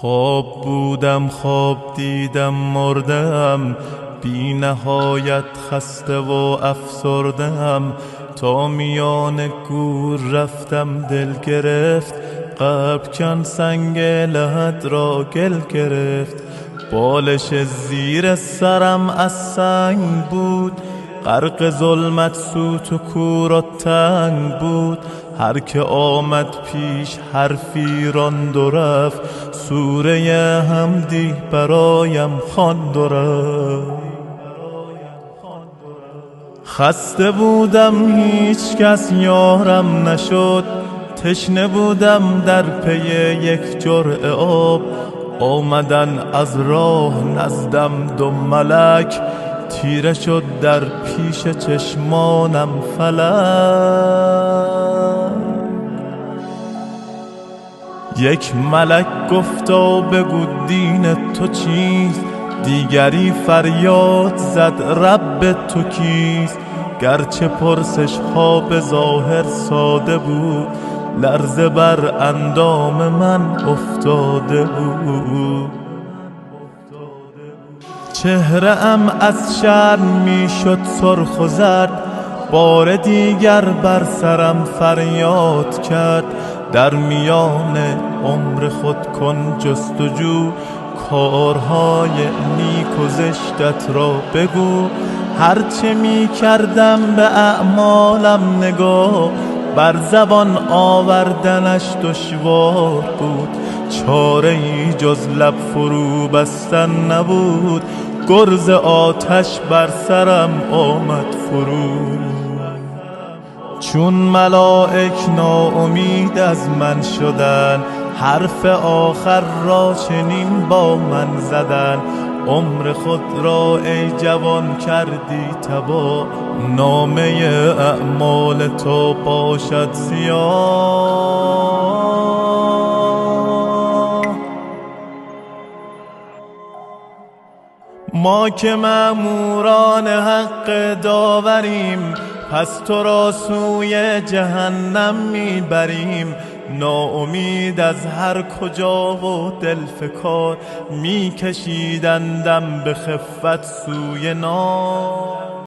خواب بودم خواب دیدم مردم، بی نهایت خسته و افسردم. تا میان گور رفتم دل گرفت، قلب کن سنگ لحد را گل گرفت. بالش زیر سرم از سنگ بود، غرق ظلمت سوت و کور و تنگ بود. هر که آمد پیش حرفی راند و رفت، سوره حمدی برایم خواند و رفت. خسته بودم هیچ کس یارم نشد، تشنه بودم در پی یک جرعه آب. آمدن از راه نزدم دو ملک، تیره شد در پیش چشمانم فلک. یک ملک گفتا بگو دین تو چیست، دیگری فریاد زد رب تو کیست. گرچه پرسش ها به ظاهر ساده بود، لرزه بر اندام من افتاده بود. چهره ام از شرم می شد سرخ و زرد، بار دیگر بر سرم فریاد کرد. در میان عمر خود کن جستجو، کارهای نیک و زشتت را بگو. هرچه می کردم به اعمالم نگاه، بر زبان آوردنش دشوار بود. چاره ای جز لب فرو بستن نبود، گرز آتش بر سرم آمد فرو. چون ملائک ناامید از من شدن، حرف آخر را چنین با من زدن. عمر خود را ای جوان کردی تباه، نامه اعمال تو باشد سیاه. ما که مأموران حق داوریم، پس تو را سوی جهنم میبریم. ناامید از هر کجا و دلفکار، میکشیدندم به خفت سوی نار.